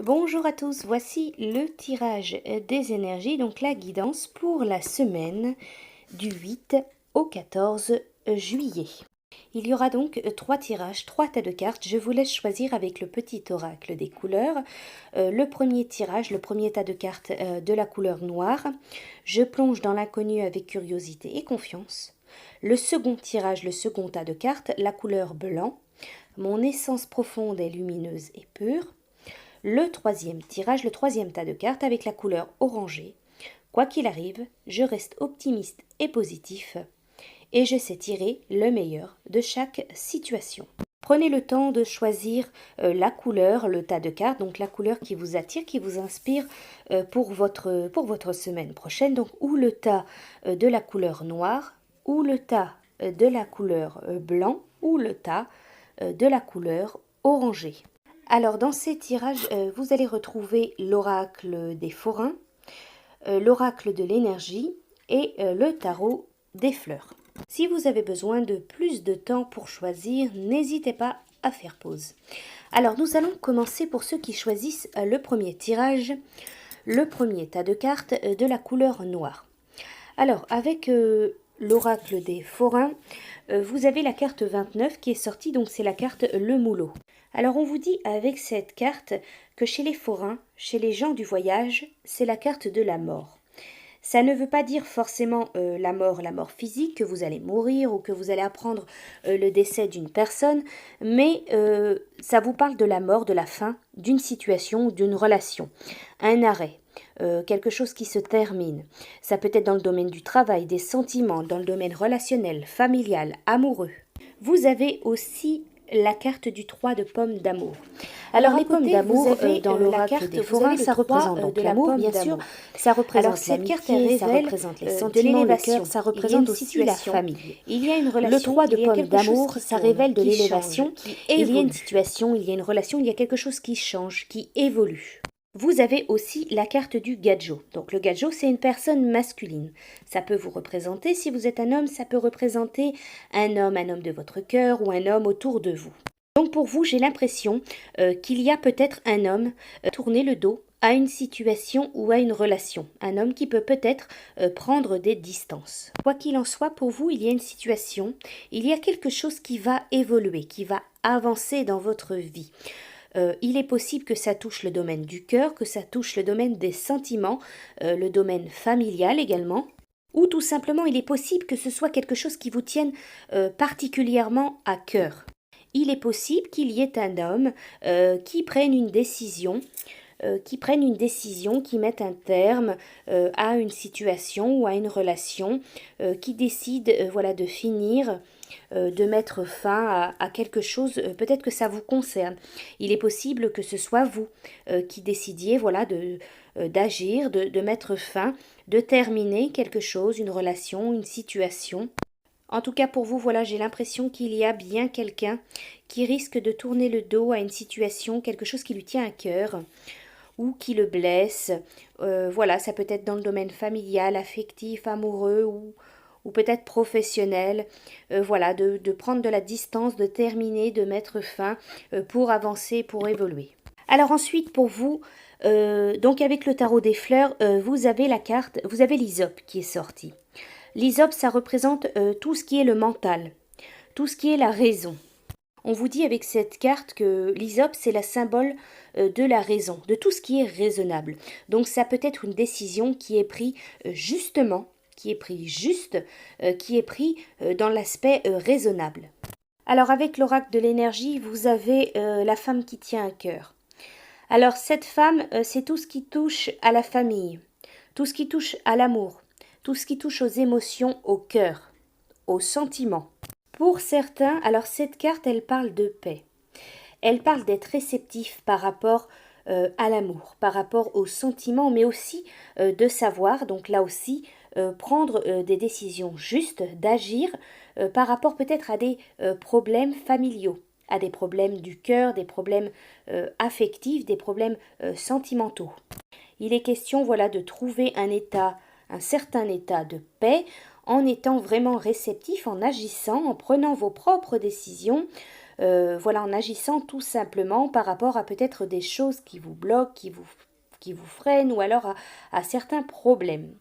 Bonjour à tous, voici le tirage des énergies, donc la guidance pour la semaine du 8 au 14 juillet. Il y aura donc 3 tirages, 3 tas de cartes. Je vous laisse choisir avec le petit oracle des couleurs. Le premier tirage, le premier tas de cartes de la couleur noire. Je plonge dans l'inconnu avec curiosité et confiance. Le second tirage, le second tas de cartes, la couleur blanc. Mon essence profonde est lumineuse et pure. Le troisième tirage, le troisième tas de cartes avec la couleur orangée. Quoi qu'il arrive, je reste optimiste et positif et je sais tirer le meilleur de chaque situation. Prenez le temps de choisir la couleur, le tas de cartes, donc la couleur qui vous attire, qui vous inspire pour votre semaine prochaine. Donc ou le tas de la couleur noire, ou le tas de la couleur blanc, ou le tas de la couleur orangée. Alors dans ces tirages, vous allez retrouver l'oracle des forains, l'oracle de l'énergie et le tarot des fleurs. Si vous avez besoin de plus de temps pour choisir, n'hésitez pas à faire pause. Alors nous allons commencer pour ceux qui choisissent le premier tirage, le premier tas de cartes de la couleur noire. Alors avec l'oracle des forains, vous avez la carte 29 qui est sortie, donc c'est la carte le moulot. Alors on vous dit avec cette carte que chez les forains, chez les gens du voyage, c'est la carte de la mort. Ça ne veut pas dire forcément la mort physique, que vous allez mourir ou que vous allez apprendre le décès d'une personne, mais ça vous parle de la mort, de la fin d'une situation ou d'une relation, un arrêt. Quelque chose qui se termine. Ça peut être dans le domaine du travail, des sentiments, dans le domaine relationnel, familial, amoureux. Vous avez aussi la carte du 3 de pommes d'amour. Alors les pommes d'amour dans l'oracle des forains, ça représente donc l'amour, bien sûr. Ça représente l'amitié, ça représente les sentiments, le cœur, ça représente aussi la famille. Il y a une relation. Le 3 de pommes d'amour, ça révèle de l'élévation. Il y a une situation, il y a une relation, il y a quelque chose qui change, qui évolue. Vous avez aussi la carte du gadjo. Donc le gadjo, c'est une personne masculine. Ça peut vous représenter, si vous êtes un homme, ça peut représenter un homme de votre cœur ou un homme autour de vous. Donc pour vous, j'ai l'impression qu'il y a peut-être un homme tourner le dos à une situation ou à une relation. Un homme qui peut peut-être prendre des distances. Quoi qu'il en soit, pour vous, il y a une situation, il y a quelque chose qui va évoluer, qui va avancer dans votre vie. Il est possible que ça touche le domaine du cœur, que ça touche le domaine des sentiments, le domaine familial également. Ou tout simplement, il est possible que ce soit quelque chose qui vous tienne particulièrement à cœur. Il est possible qu'il y ait un homme qui prenne une décision, qui mette un terme à une situation ou à une relation, qui décide voilà, de finir, de mettre fin à quelque chose, peut-être que ça vous concerne. Il est possible que ce soit vous qui décidiez voilà, d'agir, de mettre fin, de terminer quelque chose, une relation, une situation. En tout cas pour vous, voilà, j'ai l'impression qu'il y a bien quelqu'un qui risque de tourner le dos à une situation, quelque chose qui lui tient à cœur ou qui le blesse. Voilà, ça peut être dans le domaine familial, affectif, amoureux ou peut-être professionnel. Voilà, de prendre de la distance, de terminer, de mettre fin pour avancer, pour évoluer. Alors ensuite pour vous, donc avec le tarot des fleurs, vous avez la carte, vous avez l'hysope qui est sortie. L'hysope, ça représente tout ce qui est le mental, tout ce qui est la raison. On vous dit avec cette carte que l'hysope, c'est la symbole de la raison, de tout ce qui est raisonnable. Donc ça peut être une décision qui est prise justement, qui est prise juste, qui est prise dans l'aspect raisonnable. Alors avec l'oracle de l'énergie, vous avez la femme qui tient un cœur. Alors cette femme, c'est tout ce qui touche à la famille, tout ce qui touche à l'amour, tout ce qui touche aux émotions, au cœur, aux sentiments. Pour certains, alors cette carte, elle parle de paix. Elle parle d'être réceptif par rapport à l'amour, par rapport aux sentiments, mais aussi de savoir, donc là aussi, prendre des décisions justes, d'agir par rapport peut-être à des problèmes familiaux, à des problèmes du cœur, des problèmes affectifs, des problèmes sentimentaux. Il est question, voilà, de trouver un certain état de paix en étant vraiment réceptif, en agissant, en prenant vos propres décisions, voilà, en agissant tout simplement par rapport à peut-être des choses qui vous bloquent, qui vous freinent ou alors à certains problèmes.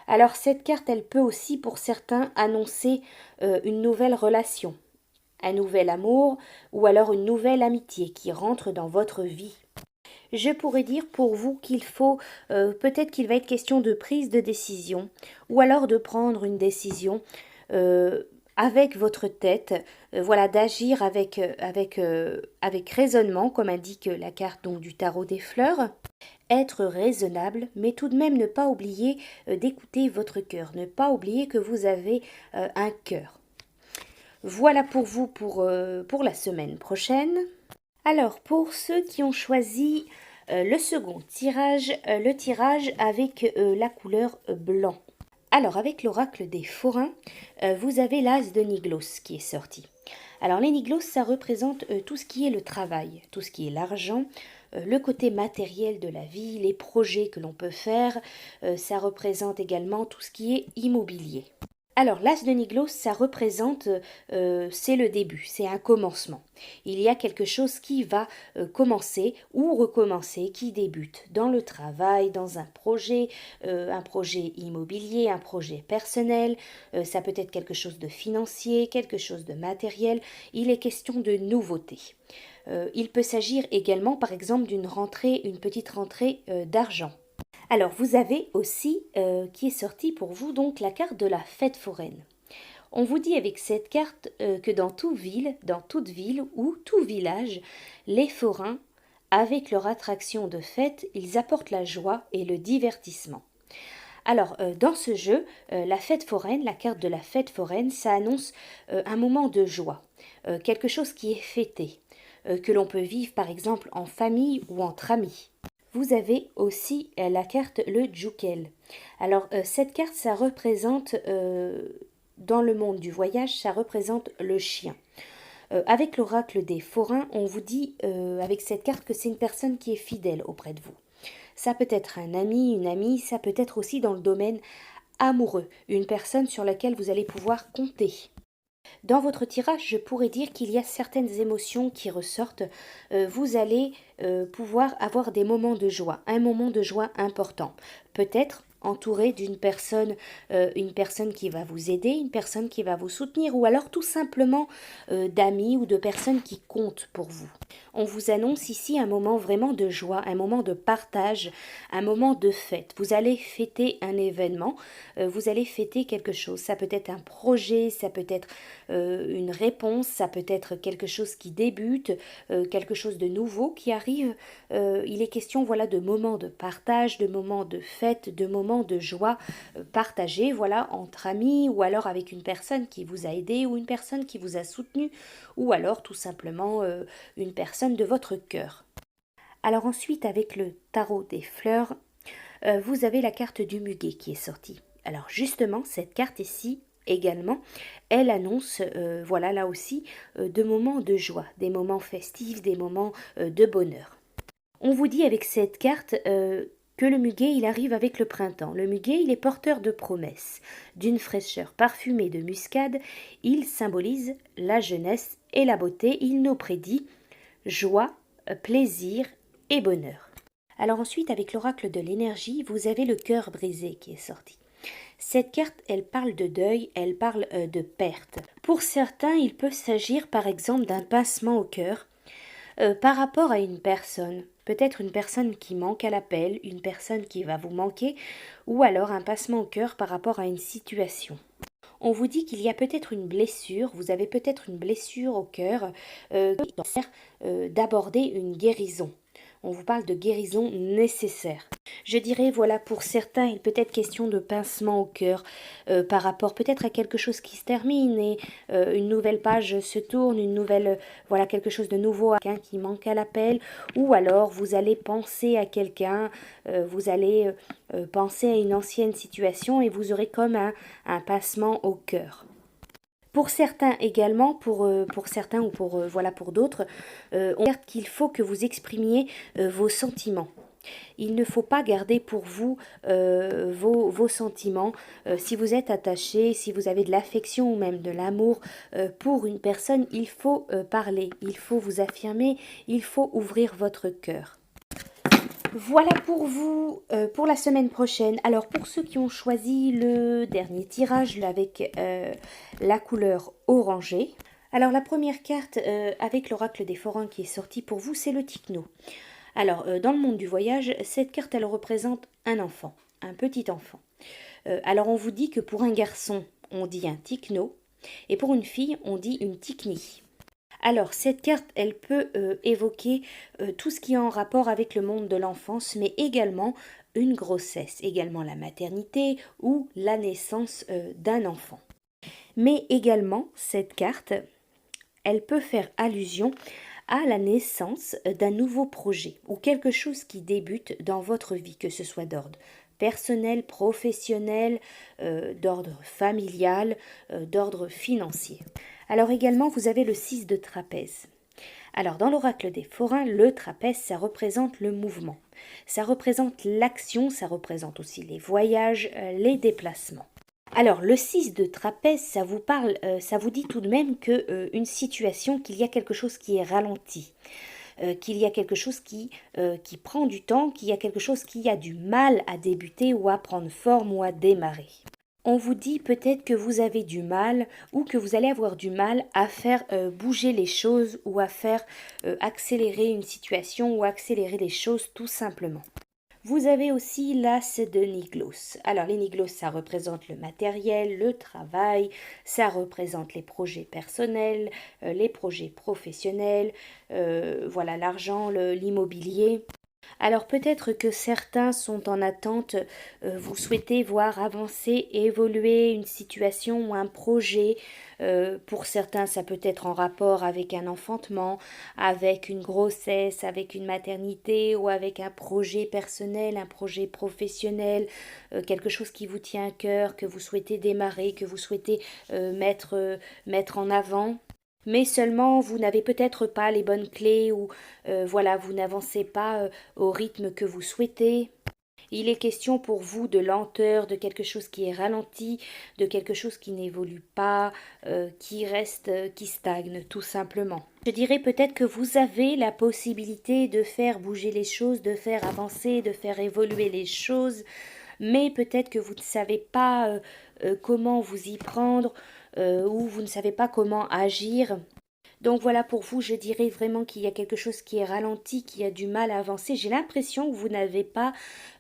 Alors cette carte, elle peut aussi pour certains annoncer une nouvelle relation, un nouvel amour ou alors une nouvelle amitié qui rentre dans votre vie. Je pourrais dire pour vous qu'il faut, peut-être qu'il va être question de prise de décision ou alors de prendre une décision avec votre tête, voilà, d'agir avec raisonnement, comme indique la carte donc du tarot des fleurs. Être raisonnable, mais tout de même ne pas oublier d'écouter votre cœur, ne pas oublier que vous avez un cœur. Voilà pour vous pour la semaine prochaine. Alors, pour ceux qui ont choisi le second tirage, le tirage avec la couleur blanc. Alors, avec l'oracle des forains, vous avez l'as de Niglos qui est sorti. Alors, les Niglos, ça représente tout ce qui est le travail, tout ce qui est l'argent, le côté matériel de la vie, les projets que l'on peut faire. Ça représente également tout ce qui est immobilier. Alors, l'as de Niglos, ça représente, c'est le début, c'est un commencement. Il y a quelque chose qui va commencer ou recommencer, qui débute dans le travail, dans un projet immobilier, un projet personnel, ça peut être quelque chose de financier, quelque chose de matériel. Il est question de nouveauté. Il peut s'agir également, par exemple, d'une rentrée, une petite rentrée d'argent. Alors, vous avez aussi, qui est sorti pour vous, donc la carte de la fête foraine. On vous dit avec cette carte que dans toute ville ou tout village, les forains, avec leur attraction de fête, ils apportent la joie et le divertissement. Alors, dans ce jeu, la fête foraine, la carte de la fête foraine, ça annonce un moment de joie, quelque chose qui est fêté, que l'on peut vivre par exemple en famille ou entre amis. Vous avez aussi la carte le Djoukel. Alors cette carte, ça représente, dans le monde du voyage, ça représente le chien. Avec l'oracle des forains, on vous dit avec cette carte que c'est une personne qui est fidèle auprès de vous. Ça peut être un ami, une amie, ça peut être aussi dans le domaine amoureux, une personne sur laquelle vous allez pouvoir compter. Dans votre tirage, je pourrais dire qu'il y a certaines émotions qui ressortent. Vous allez pouvoir avoir des moments de joie, un moment de joie important. Peut-être entouré d'une personne, une personne qui va vous aider, une personne qui va vous soutenir, ou alors tout simplement d'amis ou de personnes qui comptent pour vous. On vous annonce ici un moment vraiment de joie, un moment de partage, un moment de fête. Vous allez fêter un événement, vous allez fêter quelque chose. Ça peut être un projet, ça peut être une réponse, ça peut être quelque chose qui débute, quelque chose de nouveau qui arrive. Il est question, voilà, de moments de partage, de moments de fête, de moments de joie partagés, voilà, entre amis ou alors avec une personne qui vous a aidé ou une personne qui vous a soutenu ou alors tout simplement une personne de votre cœur. Alors ensuite, avec le tarot des fleurs, vous avez la carte du muguet qui est sortie. Alors justement, cette carte ici, également, elle annonce, voilà, là aussi, de moments de joie, des moments festifs, des moments de bonheur. On vous dit avec cette carte que le muguet, il arrive avec le printemps. Le muguet, il est porteur de promesses, d'une fraîcheur parfumée de muscade. Il symbolise la jeunesse et la beauté. Il nous prédit joie, plaisir et bonheur. Alors ensuite, avec l'oracle de l'énergie, vous avez le cœur brisé qui est sorti. Cette carte, elle parle de deuil, elle parle de perte. Pour certains, il peut s'agir par exemple d'un pincement au cœur par rapport à une personne. Peut-être une personne qui manque à l'appel, une personne qui va vous manquer, ou alors un pincement au cœur par rapport à une situation. On vous dit qu'il y a peut-être une blessure, vous avez peut-être une blessure au cœur qui doit d'aborder une guérison. On vous parle de guérison nécessaire. Je dirais, voilà, pour certains, il peut être question de pincement au cœur par rapport peut-être à quelque chose qui se termine et une nouvelle page se tourne, une nouvelle, voilà, quelque chose de nouveau à quelqu'un qui manque à l'appel, ou alors vous allez penser à quelqu'un, vous allez penser à une ancienne situation et vous aurez comme un pincement au cœur. Pour certains également, pour certains ou pour voilà pour d'autres, on regarde qu'il faut que vous exprimiez vos sentiments. Il ne faut pas garder pour vous vos sentiments. Si vous êtes attaché, si vous avez de l'affection ou même de l'amour pour une personne, il faut parler, il faut vous affirmer, il faut ouvrir votre cœur. Voilà pour vous pour la semaine prochaine. Alors pour ceux qui ont choisi le dernier tirage avec la couleur orangée, alors la première carte avec l'oracle des forains qui est sorti pour vous, c'est le Tikno. Alors dans le monde du voyage, cette carte elle représente un enfant, un petit enfant. Alors on vous dit que pour un garçon, on dit un Tikno et pour une fille, on dit une Tikni. Alors, cette carte, elle peut évoquer tout ce qui est en rapport avec le monde de l'enfance, mais également une grossesse, également la maternité ou la naissance d'un enfant. Mais également, cette carte, elle peut faire allusion à la naissance d'un nouveau projet ou quelque chose qui débute dans votre vie, que ce soit d'ordre personnel, professionnel, d'ordre familial, d'ordre financier. Alors également, vous avez le 6 de trapèze. Alors dans l'oracle des forains, le trapèze, ça représente le mouvement. Ça représente l'action, ça représente aussi les voyages, les déplacements. Alors le 6 de trapèze, ça vous parle, ça vous dit tout de même que une situation, qu'il y a quelque chose qui est ralenti. Qu'il y a quelque chose qui prend du temps, qu'il y a quelque chose qui a du mal à débuter ou à prendre forme ou à démarrer. On vous dit peut-être que vous avez du mal ou que vous allez avoir du mal à faire bouger les choses ou à faire accélérer une situation ou accélérer les choses tout simplement. Vous avez aussi l'as de Niglos. Alors les Niglos, ça représente le matériel, le travail, ça représente les projets personnels, les projets professionnels, voilà l'argent, l'immobilier. Alors peut-être que certains sont en attente, vous souhaitez voir avancer, évoluer une situation ou un projet. Pour certains, ça peut être en rapport avec un enfantement, avec une grossesse, avec une maternité ou avec un projet personnel, un projet professionnel, quelque chose qui vous tient à cœur, que vous souhaitez démarrer, que vous souhaitez mettre en avant. Mais seulement vous n'avez peut-être pas les bonnes clés ou voilà, vous n'avancez pas au rythme que vous souhaitez. Il est question pour vous de lenteur, de quelque chose qui est ralenti, de quelque chose qui n'évolue pas, qui reste, qui stagne tout simplement. Je dirais peut-être que vous avez la possibilité de faire bouger les choses, de faire avancer, de faire évoluer les choses, mais peut-être que vous ne savez pas comment vous y prendre ou vous ne savez pas comment agir. Donc voilà, pour vous, je dirais vraiment qu'il y a quelque chose qui est ralenti, qui a du mal à avancer. J'ai l'impression que vous n'avez pas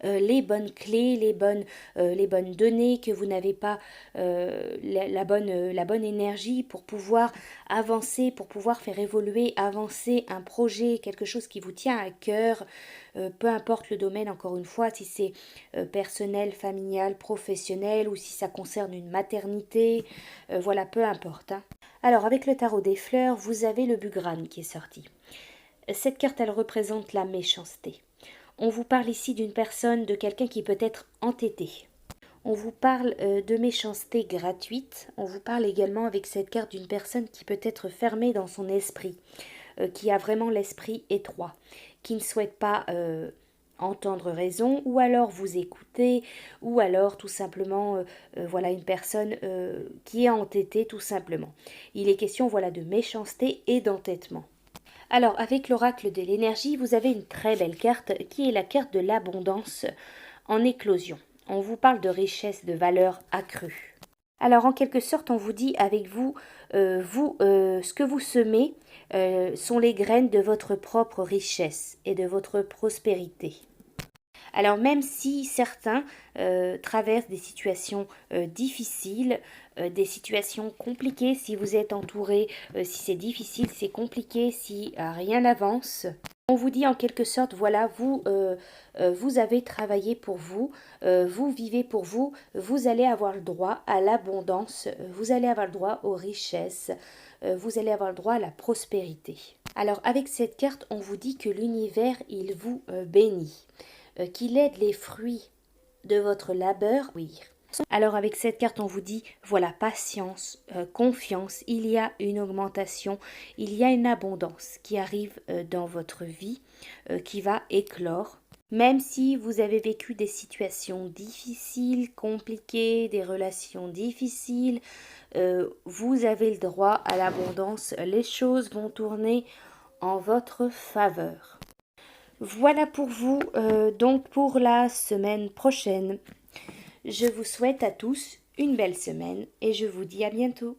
les bonnes clés, les bonnes données, que vous n'avez pas la bonne énergie pour pouvoir avancer, pour pouvoir faire évoluer, avancer un projet, quelque chose qui vous tient à cœur. Peu importe le domaine, encore une fois, si c'est personnel, familial, professionnel ou si ça concerne une maternité, voilà, peu importe. Hein. Alors, avec le tarot des fleurs, vous avez le Bugran qui est sorti. Cette carte, elle représente la méchanceté. On vous parle ici d'une personne, de quelqu'un qui peut être entêté. On vous parle de méchanceté gratuite. On vous parle également avec cette carte d'une personne qui peut être fermée dans son esprit, qui a vraiment l'esprit étroit, qui ne souhaite pas entendre raison, ou alors vous écouter, ou alors tout simplement, voilà, une personne qui est entêtée tout simplement. Il est question, voilà, de méchanceté et d'entêtement. Alors, avec l'oracle de l'énergie, vous avez une très belle carte qui est la carte de l'abondance en éclosion. On vous parle de richesse, de valeur accrue. Alors, en quelque sorte, on vous dit avec vous, ce que vous semez sont les graines de votre propre richesse et de votre prospérité. Alors même si certains traversent des situations difficiles, des situations compliquées, si vous êtes entouré, si c'est difficile, c'est compliqué, si rien n'avance, on vous dit en quelque sorte, voilà, vous avez travaillé pour vous, vous vivez pour vous, vous allez avoir le droit à l'abondance, vous allez avoir le droit aux richesses, vous allez avoir le droit à la prospérité. Alors avec cette carte, on vous dit que l'univers, il vous bénit. Qu'il aide les fruits de votre labeur. Oui. Alors avec cette carte, on vous dit, voilà, patience, confiance, il y a une augmentation, il y a une abondance qui arrive dans votre vie, qui va éclore. Même si vous avez vécu des situations difficiles, compliquées, des relations difficiles, vous avez le droit à l'abondance. Les choses vont tourner en votre faveur. Voilà pour vous, donc pour la semaine prochaine. Je vous souhaite à tous une belle semaine et je vous dis à bientôt.